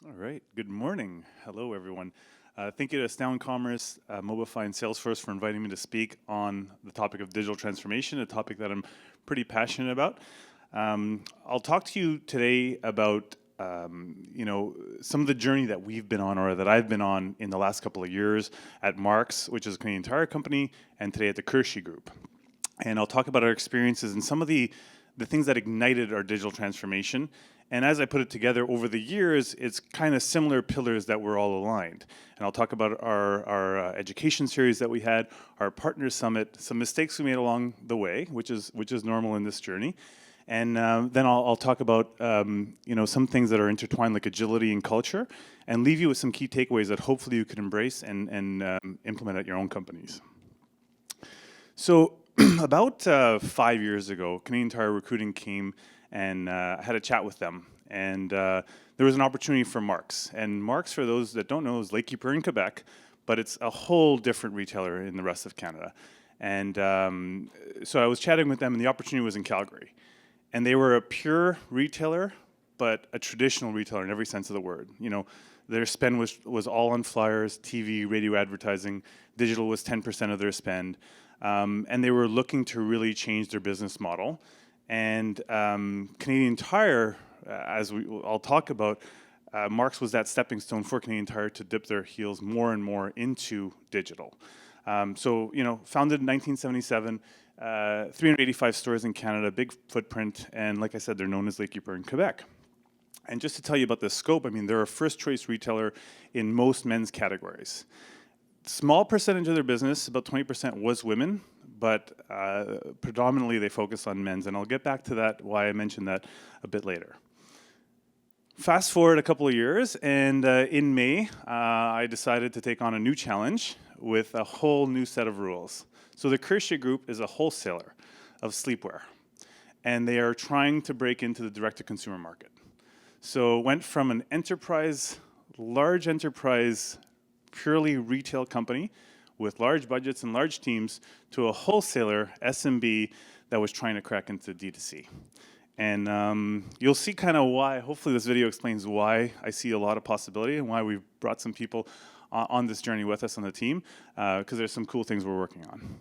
All right. Good morning. Hello, everyone. Thank you to Ecommerce, Mobify, and Salesforce for inviting me to speak on the topic of digital transformation, a topic that I'm pretty passionate about. I'll talk to you today about some of the journey that we've been on or that I've been on in the last couple of years at Marks, which is a Canadian Tire company, and today at the Kersheh Group. And I'll talk about our experiences and some of the things that ignited our digital transformation. And as I put it together over the years, it's kind of similar pillars that were all aligned. And I'll talk about our education series that we had, our partner summit, some mistakes we made along the way, which is normal in this journey. And then I'll talk about some things that are intertwined, like agility and culture, and leave you with some key takeaways that hopefully you can embrace and implement at your own companies. So about 5 years ago, Canadian Tire Recruiting came and had a chat with them. And there was an opportunity for Marks. And Marks, for those that don't know, is Lakekeeper in Quebec, but it's a whole different retailer in the rest of Canada. And so I was chatting with them, and the opportunity was in Calgary. And they were a pure retailer, but a traditional retailer in every sense of the word. You know, their spend was all on flyers, TV, radio advertising. Digital was 10% of their spend. And they were looking to really change their business model. And Canadian Tire, I'll talk about, Marks was that stepping stone for Canadian Tire to dip their heels more and more into digital. So, founded in 1977, 385 stores in Canada, big footprint, and like I said, they're known as Lakekeeper in Quebec. And just to tell you about the scope, I mean, they're a first-choice retailer in most men's categories. Small percentage of their business, about 20%, was women, but predominantly they focus on men's, and I'll get back to that, why I mentioned that a bit later. Fast forward a couple of years, and in May, I decided to take on a new challenge with a whole new set of rules. So the Kersheh Group is a wholesaler of sleepwear, and they are trying to break into the direct-to-consumer market. So it went from an enterprise, large enterprise, purely retail company with large budgets and large teams to a wholesaler, SMB, that was trying to crack into D2C. And you'll see kind of why, hopefully this video explains why I see a lot of possibility and why we've brought some people on this journey with us on the team, because there's some cool things we're working on.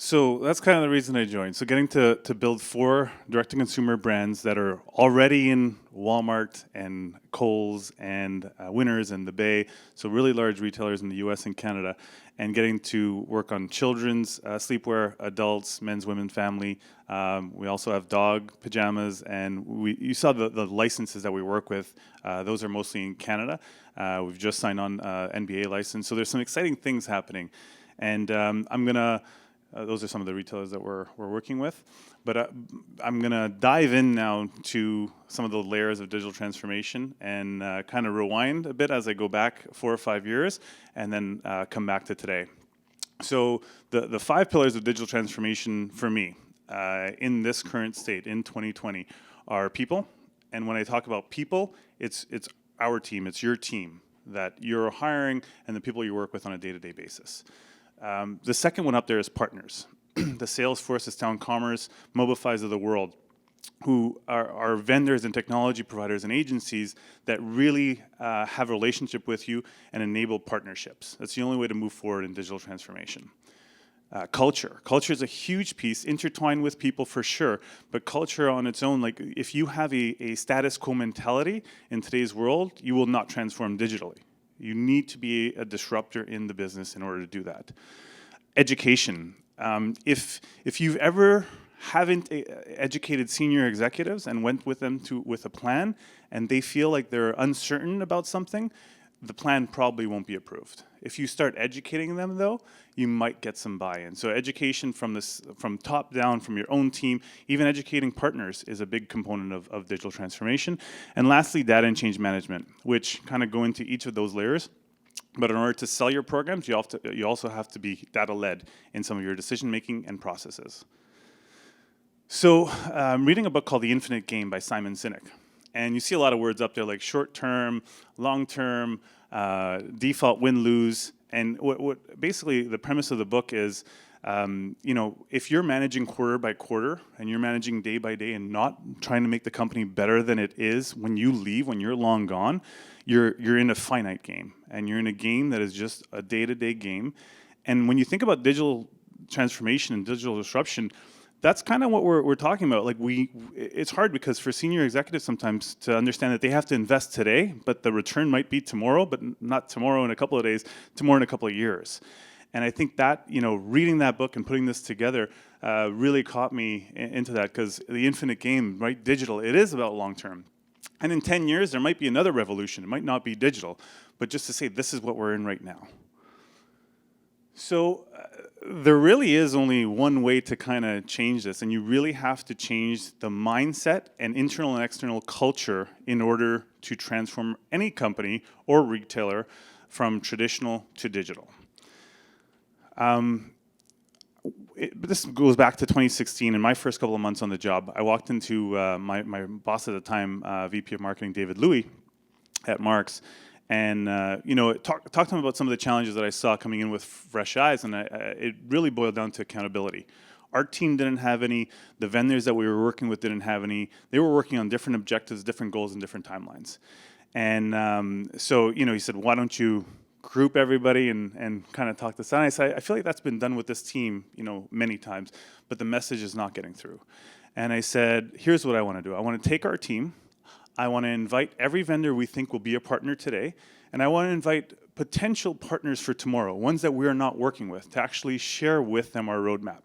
So that's kind of the reason I joined. So getting to build 4 direct-to-consumer brands that are already in Walmart and Kohl's and Winners and the Bay, so really large retailers in the US and Canada, and getting to work on children's sleepwear, adults, men's, women, family. We also have dog pajamas, and you saw the licenses that we work with. Those are mostly in Canada. We've just signed on NBA license, so there's some exciting things happening. And I'm gonna those are some of the retailers that we're working with. But I'm going to dive in now to some of the layers of digital transformation and kind of rewind a bit as I go back 4 or 5 years and then come back to today. So the 5 pillars of digital transformation for me in this current state, in 2020, are people. And when I talk about people, it's our team, it's your team that you're hiring and the people you work with on a day-to-day basis. The second one up there is partners. The Salesforce, Astound Commerce, Mobifys of the world, who are vendors and technology providers and agencies that really have a relationship with you and enable partnerships. That's the only way to move forward in digital transformation. Culture. Culture is a huge piece, intertwined with people for sure, but culture on its own, like if you have a status quo mentality in today's world, you will not transform digitally. You need to be a disruptor in the business in order to do that. Education. If you've ever haven't educated senior executives and went with them with a plan and they feel like they're uncertain about something, the plan probably won't be approved. If you start educating them though, you might get some buy-in. So education from top down, from your own team, even educating partners is a big component of digital transformation. And lastly, data and change management, which kind of go into each of those layers. But in order to sell your programs, you also have to be data-led in some of your decision-making and processes. So I'm reading a book called The Infinite Game by Simon Sinek. And you see a lot of words up there like short-term, long-term, default win-lose. And what basically the premise of the book is, if you're managing quarter by quarter and you're managing day by day and not trying to make the company better than it is when you leave, when you're long gone, you're in a finite game. And you're in a game that is just a day-to-day game. And when you think about digital transformation and digital disruption, that's kind of what we're talking about. Like it's hard because for senior executives sometimes to understand that they have to invest today, but the return might be tomorrow, but not tomorrow in a couple of days, tomorrow in a couple of years. And I think that, reading that book and putting this together really caught me into that, because the infinite game, right, digital, it is about long term. And in 10 years, there might be another revolution. It might not be digital, but just to say this is what we're in right now. So there really is only one way to kind of change this, and you really have to change the mindset and internal and external culture in order to transform any company or retailer from traditional to digital. This goes back to 2016. In my first couple of months on the job, I walked into my boss at the time, VP of Marketing, David Louie, at Marks, and talked to him about some of the challenges that I saw coming in with fresh eyes, and it really boiled down to accountability. Our team didn't have any. The vendors that we were working with didn't have any. They were working on different objectives, different goals, and different timelines. And so he said, "Why don't you group everybody and kind of talk this out?" And I said, "I feel like that's been done with this team, many times, but the message is not getting through." And I said, "Here's what I want to do. I want to take our team. I want to invite every vendor we think will be a partner today, and I want to invite potential partners for tomorrow, ones that we are not working with, to actually share with them our roadmap."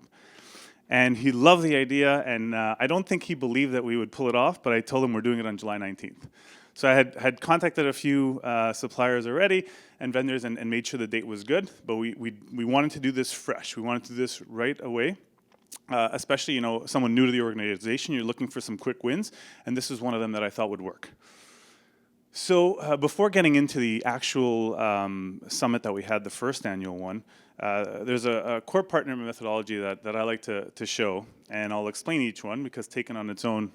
And he loved the idea, and I don't think he believed that we would pull it off, but I told him we're doing it on July 19th. So I had contacted a few suppliers already and vendors and made sure the date was good, but we wanted to do this fresh. We wanted to do this right away. Especially, someone new to the organization, you're looking for some quick wins, and this is one of them that I thought would work. So before getting into the actual summit that we had, the first annual one, there's a core partner methodology that I like to show, and I'll explain each one because taken on its own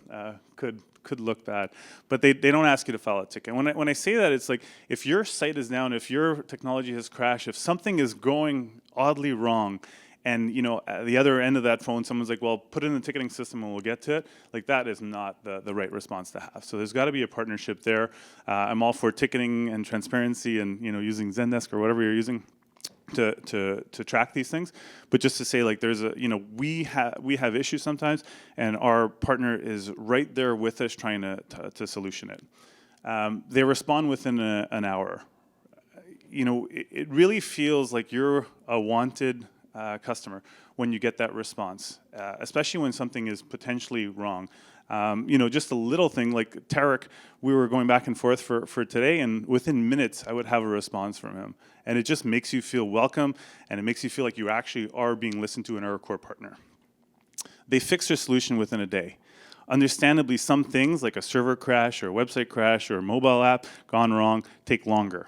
could look bad, but they don't ask you to file a ticket. When I say that, it's like if your site is down, if your technology has crashed, if something is going oddly wrong, and at the other end of that phone, someone's like, "Well, put it in the ticketing system and we'll get to it." Like that is not the right response to have. So there's got to be a partnership there. I'm all for ticketing and transparency and using Zendesk or whatever you're using. to track these things, but just to say, like, there's a, we have issues sometimes, and our partner is right there with us trying to solution it. They respond within an hour. It really feels like you're a wanted customer when you get that response, especially when something is potentially wrong. Just a little thing like Tarek, we were going back and forth for today, and within minutes I would have a response from him. And it just makes you feel welcome, and it makes you feel like you actually are being listened to and are a core partner. They fix their solution within a day. Understandably, some things like a server crash or a website crash or a mobile app gone wrong take longer.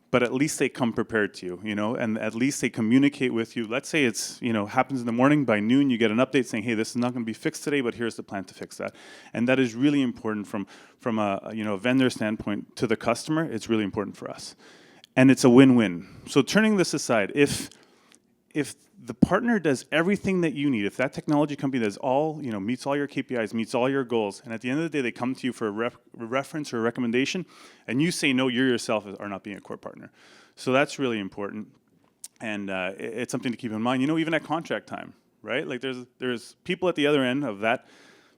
But at least they come prepared to you, and at least they communicate with you. Let's say it's, happens in the morning, by noon you get an update saying, hey, this is not going to be fixed today, but here's the plan to fix that. And that is really important from a vendor standpoint to the customer. It's really important for us. And it's a win-win. So turning this aside, if the partner does everything that you need, if that technology company does all, meets all your KPIs, meets all your goals, and at the end of the day they come to you for a reference or a recommendation, and you say no, you yourself are not being a core partner. So that's really important, and it's something to keep in mind. Even at contract time, right? Like there's people at the other end of that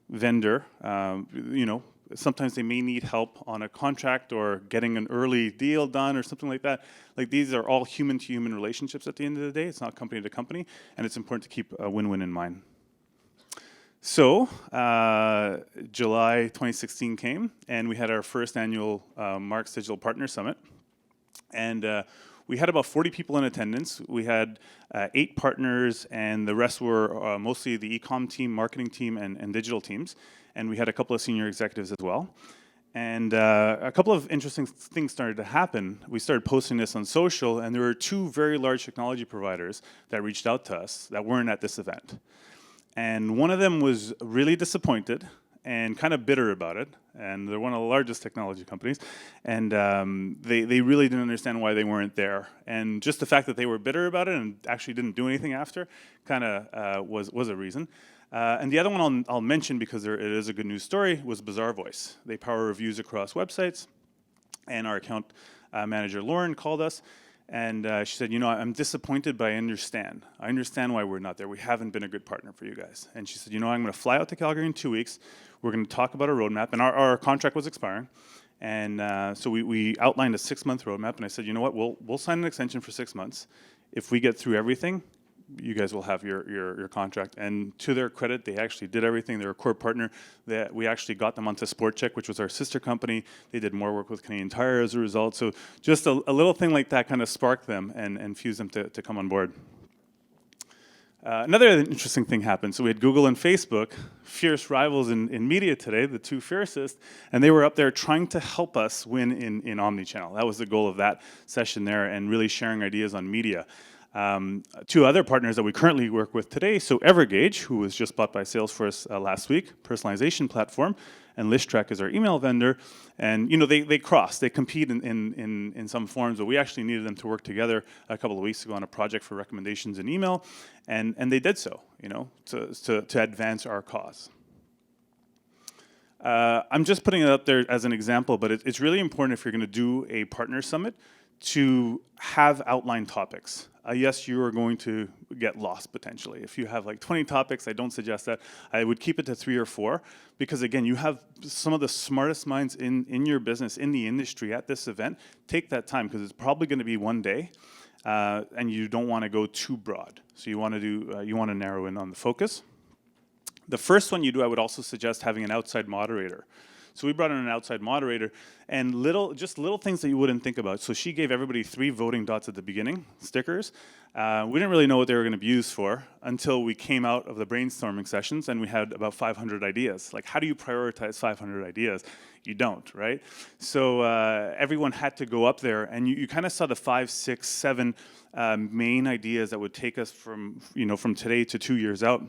vendor, sometimes they may need help on a contract or getting an early deal done or something like that. Like, these are all human-to-human relationships at the end of the day. It's not company to company, and it's important to keep a win-win in mind. So, July 2016 came, and we had our first annual Marks Digital Partner Summit. And we had about 40 people in attendance. We had 8 partners, and the rest were mostly the e-com team, marketing team, and digital teams. And we had a couple of senior executives as well. And a couple of interesting things started to happen. We started posting this on social, and there were 2 very large technology providers that reached out to us that weren't at this event. And one of them was really disappointed and kind of bitter about it. And they're one of the largest technology companies. And they really didn't understand why they weren't there. And just the fact that they were bitter about it and actually didn't do anything after kind of was a reason. And the other one I'll mention, because it is a good news story, was Bazaar Voice. They power reviews across websites, and our account manager, Lauren, called us, and she said, I'm disappointed, but I understand. I understand why we're not there. We haven't been a good partner for you guys. And she said, I'm going to fly out to Calgary in 2 weeks. We're going to talk about a roadmap, and our contract was expiring. And so we outlined a 6-month roadmap, and I said, we'll sign an extension for 6 months. If we get through everything, you guys will have your contract. And to their credit, they actually did everything. They're a core partner. We actually got them onto Sport Check, which was our sister company. They did more work with Canadian Tire as a result. So just a little thing like that kind of sparked them and fused them to come on board. Another interesting thing happened. So we had Google and Facebook, fierce rivals in media today, the 2 fiercest, and they were up there trying to help us win in omnichannel. That was the goal of that session there, and really sharing ideas on media. 2 other partners that we currently work with today, so Evergage, who was just bought by Salesforce last week, personalization platform, and ListTrack is our email vendor. And they cross, they compete in some forms, but we actually needed them to work together a couple of weeks ago on a project for recommendations in email, and they did so, to advance our cause. I'm just putting it up there as an example, but it's really important if you're going to do a partner summit to have outlined topics. Yes, you are going to get lost potentially. If you have like 20 topics, I don't suggest that. I would keep it to 3 or 4, because again, you have some of the smartest minds in your business, in the industry at this event. Take that time, because it's probably going to be one day, and you don't want to go too broad. So you want to narrow in on the focus. The first one you do, I would also suggest having an outside moderator. So we brought in an outside moderator, and just little things that you wouldn't think about. So she gave everybody 3 voting dots at the beginning, stickers. We didn't really know what they were going to be used for until we came out of the brainstorming sessions, and we had about 500 ideas. Like, how do you prioritize 500 ideas? You don't, right? So everyone had to go up there, and you kind of saw the 5, 6, 7 main ideas that would take us from today to 2 years out.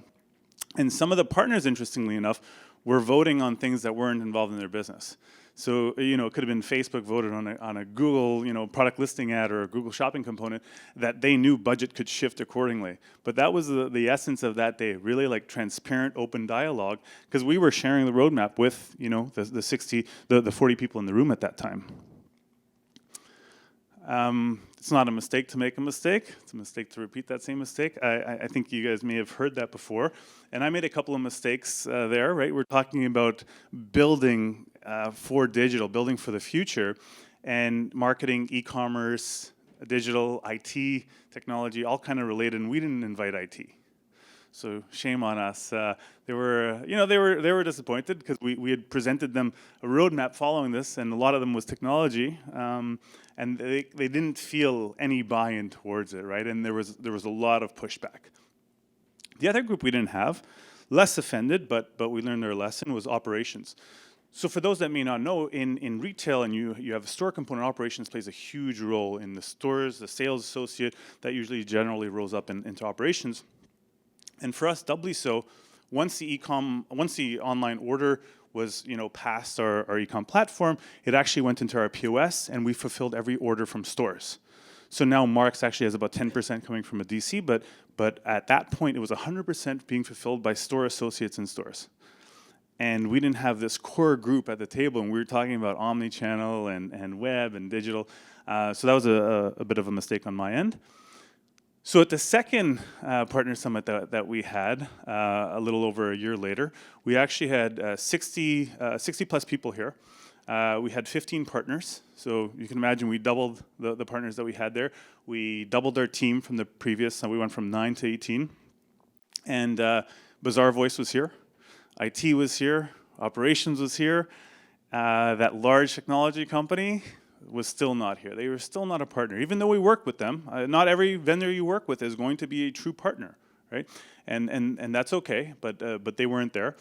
And some of the partners, interestingly enough, were voting on things that weren't involved in their business. So, it could have been Facebook voted on a Google, product listing ad or a Google shopping component that they knew budget could shift accordingly. But that was the essence of that day, really like transparent, open dialogue, because we were sharing the roadmap with, the 40 people in the room at that time. It's not a mistake to make a mistake. It's a mistake to repeat that same mistake. I think you guys may have heard that before. And I made a couple of mistakes there, right? We're talking about building for digital, building for the future, and marketing, e-commerce, digital, IT, technology, all kind of related, and we didn't invite IT. So shame on us. They were disappointed because we had presented them a roadmap following this, and a lot of them was technology, and they didn't feel any buy-in towards it, right? And there was a lot of pushback. The other group we didn't have, less offended, but we learned their lesson, was operations. So for those that may not know, in retail, and you have a store component, operations plays a huge role in the stores, the sales associate, that usually generally rolls up into operations. And for us, doubly so, once the online order was past our e-com platform, it actually went into our POS, and we fulfilled every order from stores. So now Marks actually has about 10% coming from a DC, but at that point, it was 100% being fulfilled by store associates in stores. And we didn't have this core group at the table, and we were talking about omni-channel and web and digital. So that was a bit of a mistake on my end. So at the second partner summit that we had, a little over a year later, we actually had 60 plus people here. We had 15 partners, so you can imagine we doubled the partners that we had there. We doubled our team from the previous, so we went from 9 to 18. And Bazaar Voice was here, IT was here, operations was here. That large technology company was still not here. They were still not a partner, even though we work with them. Not every vendor you work with is going to be a true partner, right? And that's okay, but they weren't there.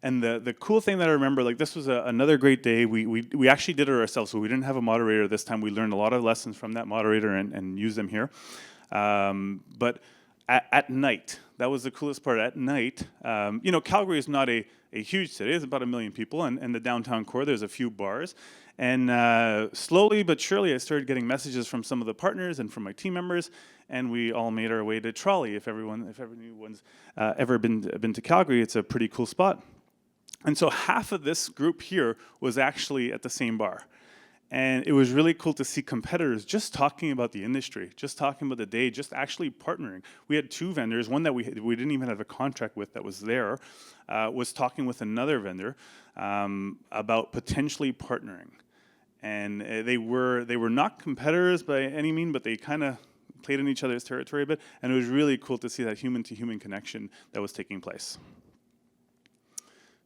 And the cool thing that I remember, like this was another great day. We actually did it ourselves, so we didn't have a moderator this time. We learned a lot of lessons from that moderator and used them here. But at night, that was the coolest part. At night, Calgary is not a huge city. It's about 1 million people, and the downtown core, there's a few bars. And slowly but surely, I started getting messages from some of the partners and from my team members, and we all made our way to Trolley. If everyone's ever been to Calgary, it's a pretty cool spot. And so half of this group here was actually at the same bar. And it was really cool to see competitors just talking about the industry, just talking about the day, just actually partnering. We had 2 vendors, one that we didn't even have a contract with that was there, was talking with another vendor about potentially partnering. And they were not competitors by any means, but they kind of played in each other's territory a bit. And it was really cool to see that human-to-human connection that was taking place.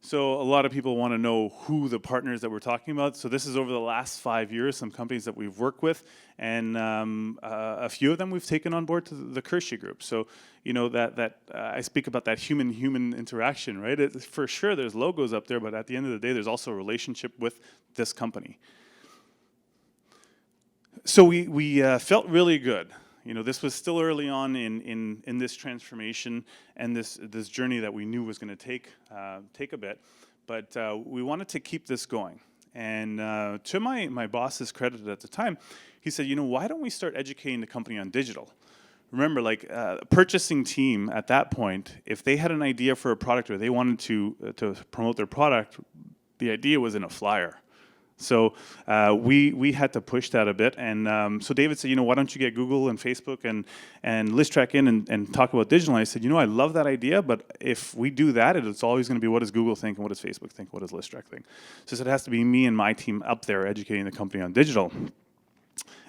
So a lot of people want to know who the partners that we're talking about. So this is over the last 5 years, some companies that we've worked with, and a few of them we've taken on board to the Kersheh group. So that I speak about that human-human interaction, right? For sure, there's logos up there, but at the end of the day, there's also a relationship with this company. So we felt really good. This was still early on in this transformation and this journey that we knew was going to take a bit, but we wanted to keep this going. And to my boss's credit at the time, he said, why don't we start educating the company on digital? Remember, like purchasing team at that point, if they had an idea for a product or they wanted to promote their product, the idea was in a flyer. So we had to push that a bit, and so David said, why don't you get Google and Facebook and Listrak in and talk about digital? And I said, I love that idea, but if we do that, it's always going to be what does Google think and what does Facebook think, what does Listrak think? So it has to be me and my team up there educating the company on digital.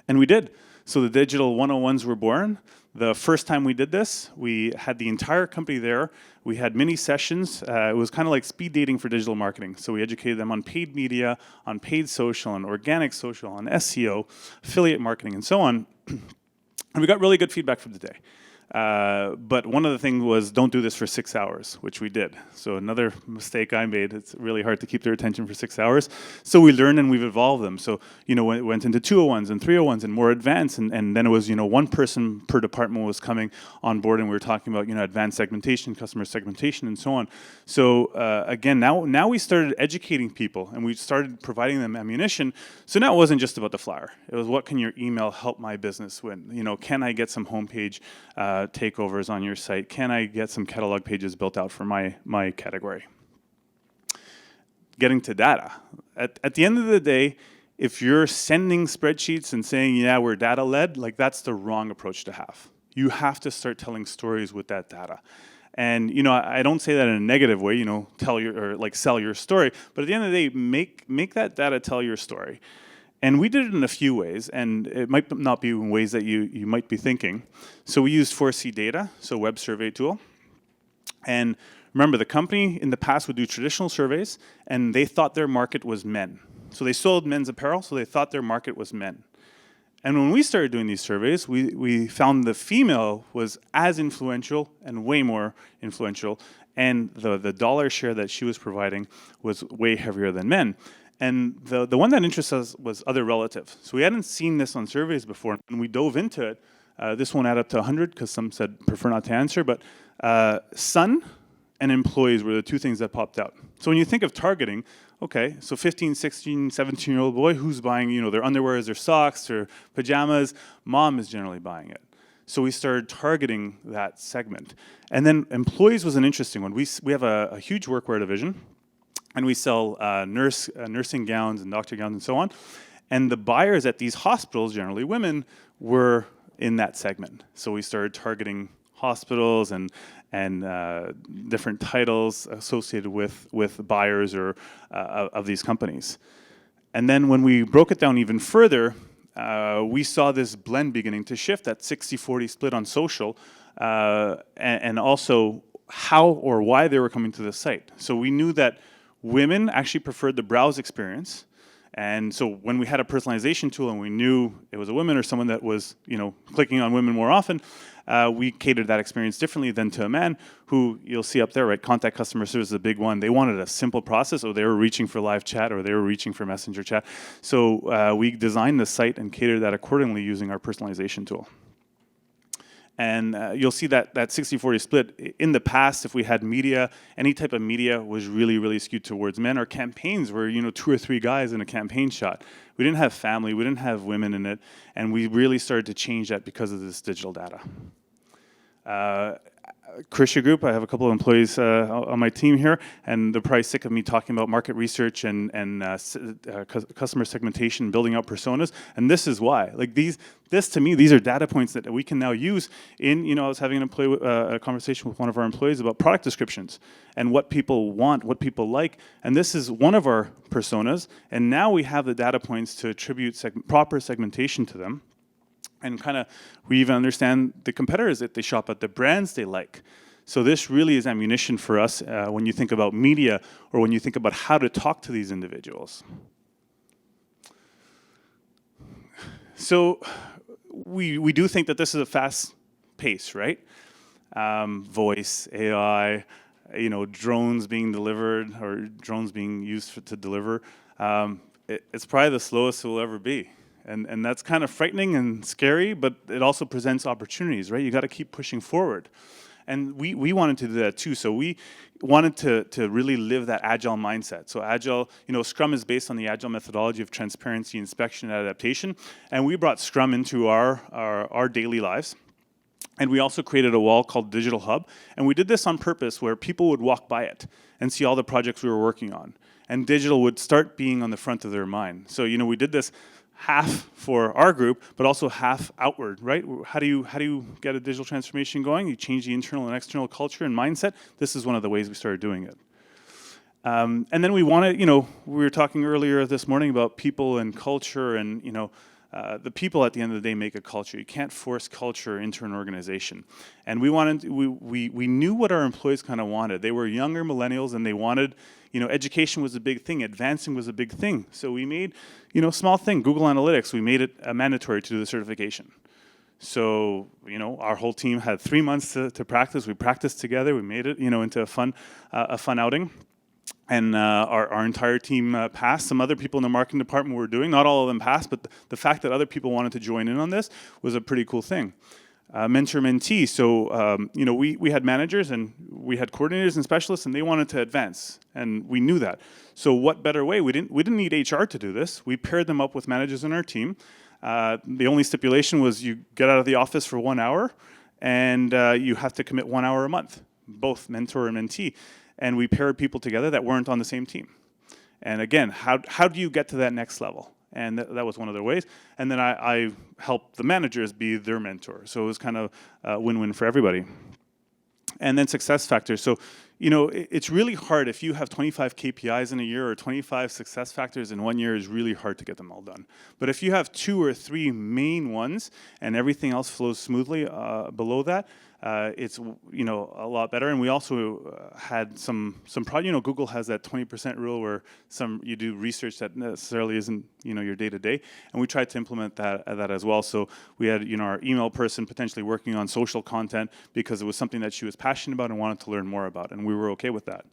And we did. So the digital 101s were born. The first time we did this, we had the entire company there. We had mini sessions. It was kind of like speed dating for digital marketing. So we educated them on paid media, on paid social, on organic social, on SEO, affiliate marketing, and so on. And we got really good feedback from the day. But one of the things was don't do this for 6 hours, which we did. So another mistake I made, it's really hard to keep their attention for 6 hours. So we learned and we've evolved them. So, it went into 201s and 301s and more advanced. And then it was, one person per department was coming on board and we were talking about, advanced segmentation, customer segmentation, and so on. So again, now we started educating people and we started providing them ammunition. So now it wasn't just about the flyer. It was what can your email help my business with? Can I get some homepage takeovers on your site? Can I get some catalog pages built out for my category? Getting to data. At the end of the day, if you're sending spreadsheets and saying, yeah, we're data-led, like that's the wrong approach to have. You have to start telling stories with that data. And I don't say that in a negative way, tell your, or like sell your story, but at the end of the day, make that data tell your story. And we did it in a few ways, and it might not be in ways that you might be thinking. So we used 4C data, so web survey tool. And remember, the company in the past would do traditional surveys, and they thought their market was men. So they sold men's apparel, so they thought their market was men. And when we started doing these surveys, we found the female was as influential and way more influential, and the dollar share that she was providing was way heavier than men. And the one that interests us was other relatives. So we hadn't seen this on surveys before, and we dove into it. This won't add up to 100 because some said prefer not to answer, but son and employees were the two things that popped out. So when you think of targeting, okay, so 15, 16, 17-year-old boy, who's buying, their underwear, their socks, their pajamas? Mom is generally buying it. So we started targeting that segment. And then employees was an interesting one. We have a huge workwear division, and we sell nursing gowns and doctor gowns and so on. And the buyers at these hospitals, generally women, were in that segment. So we started targeting hospitals and different titles associated with buyers or of these companies. And then when we broke it down even further, we saw this blend beginning to shift, that 60-40 split on social, and also how or why they were coming to the site. So we knew that women actually preferred the browse experience. And so when we had a personalization tool and we knew it was a woman or someone that was, clicking on women more often, we catered that experience differently than to a man who, you'll see up there, right? Contact customer service is a big one. They wanted a simple process, or they were reaching for live chat, or they were reaching for messenger chat. So we designed the site and catered that accordingly using our personalization tool. And you'll see that 60-40 split. In the past, if we had media, any type of media was really, really skewed towards men. Our campaigns were, 2 or 3 guys in a campaign shot. We didn't have family, we didn't have women in it, and we really started to change that because of this digital data. Kersheh Group, I have a couple of employees on my team here, and they're probably sick of me talking about market research and customer segmentation, building out personas, and this is why. Like this to me, these are data points that we can now use in, I was having a conversation with one of our employees about product descriptions and what people want, what people like, and this is one of our personas, and now we have the data points to attribute proper segmentation to them. And we even understand the competitors that they shop at, the brands they like. So this really is ammunition for us when you think about media or when you think about how to talk to these individuals. So we do think that this is a fast pace, right? Voice, AI, drones being delivered or drones being used to deliver. It's probably the slowest it will ever be. And that's kind of frightening and scary, but it also presents opportunities, right? You got to keep pushing forward. And we wanted to do that too. So we wanted to really live that agile mindset. So agile, Scrum is based on the agile methodology of transparency, inspection, and adaptation. And we brought Scrum into our daily lives. And we also created a wall called Digital Hub. And we did this on purpose where people would walk by it and see all the projects we were working on. And digital would start being on the front of their mind. So, we did this half for our group, but also half outward, right? How do you get a digital transformation going? You change the internal and external culture and mindset. This is one of the ways we started doing it. And then we wanted, we were talking earlier this morning about people and culture, and the people at the end of the day make a culture. You can't force culture into an organization. And we knew what our employees kind of wanted. They were younger millennials, and they wanted, education was a big thing, advancing was a big thing. So we made, small thing, Google Analytics, we made it mandatory to do the certification. So, our whole team had 3 months to practice. We practiced together. We made it, into a fun outing. And our entire team passed. Some other people in the marketing department were doing, not all of them passed, but the fact that other people wanted to join in on this was a pretty cool thing. Mentor-mentee, so we had managers and we had coordinators and specialists, and they wanted to advance, and we knew that. So what better way? We didn't need HR to do this. We paired them up with managers in our team. The only stipulation was you get out of the office for 1 hour, and you have to commit 1 hour a month, both mentor and mentee. And we paired people together that weren't on the same team. And again, how do you get to that next level? and that was one of their ways. And then I helped the managers be their mentor. So it was kind of a win-win for everybody. And then success factors. So, it's really hard if you have 25 KPIs in a year or 25 success factors in 1 year. Is really hard to get them all done. But if you have 2 or 3 main ones and everything else flows smoothly below that, it's a lot better. And we also had some Google has that 20% rule where you do research that necessarily isn't your day to day, and we tried to implement that as well. So we had our email person potentially working on social content because it was something that she was passionate about and wanted to learn more about, and we were okay with that.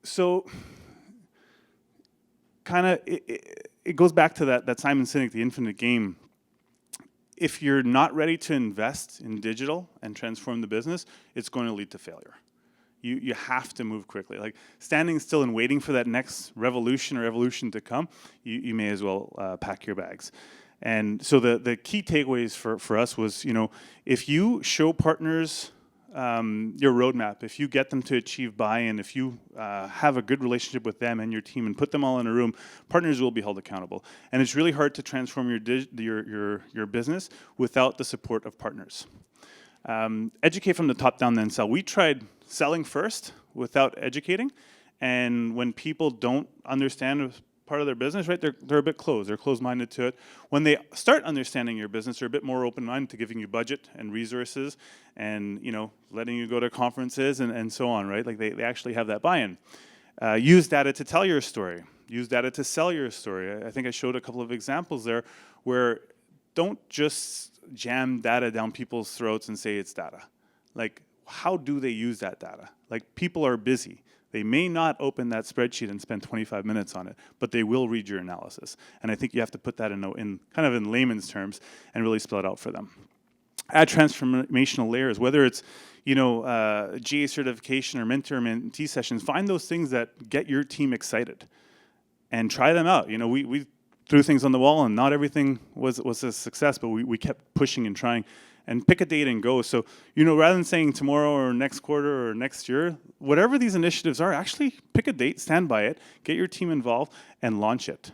So kind of it goes back to that Simon Sinek, the infinite game. If you're not ready to invest in digital and transform the business, it's going to lead to failure. You have to move quickly. Like standing still and waiting for that next revolution or evolution to come, you may as well pack your bags. And so the key takeaways for us was, if you show partners your roadmap, if you get them to achieve buy-in, if you have a good relationship with them and your team and put them all in a room, partners will be held accountable. And it's really hard to transform your business without the support of partners. Educate from the top down, then sell. We tried selling first without educating, and when people don't understand part of their business, right, they're a bit closed. They're closed-minded to it. When they start understanding your business, they're a bit more open-minded to giving you budget and resources and, letting you go to conferences and so on, right? Like they actually have that buy-in. Use data to tell your story. Use data to sell your story. I think I showed a couple of examples there where don't just jam data down people's throats and say it's data. Like, how do they use that data? Like, people are busy. They may not open that spreadsheet and spend 25 minutes on it, but they will read your analysis. And I think you have to put that in kind of in layman's terms and really spell it out for them. Add transformational layers, whether it's GA certification or mentor-mentee sessions. Find those things that get your team excited and try them out. We threw things on the wall and not everything was a success, but we kept pushing and trying. And pick a date and go. So, rather than saying tomorrow or next quarter or next year, whatever these initiatives are, actually pick a date, stand by it, get your team involved, and launch it.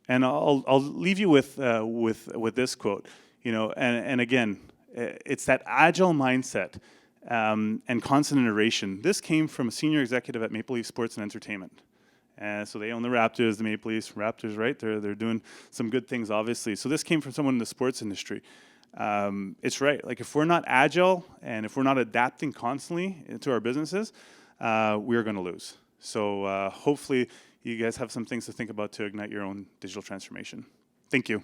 And I'll leave you with this quote. And again, it's that agile mindset and constant iteration. This came from a senior executive at Maple Leaf Sports and Entertainment. So they own the Raptors, the Maple Leaf Raptors, right? They're doing some good things, obviously. So this came from someone in the sports industry. It's right. Like if we're not agile and if we're not adapting constantly to our businesses, we're going to lose. So hopefully you guys have some things to think about to ignite your own digital transformation. Thank you.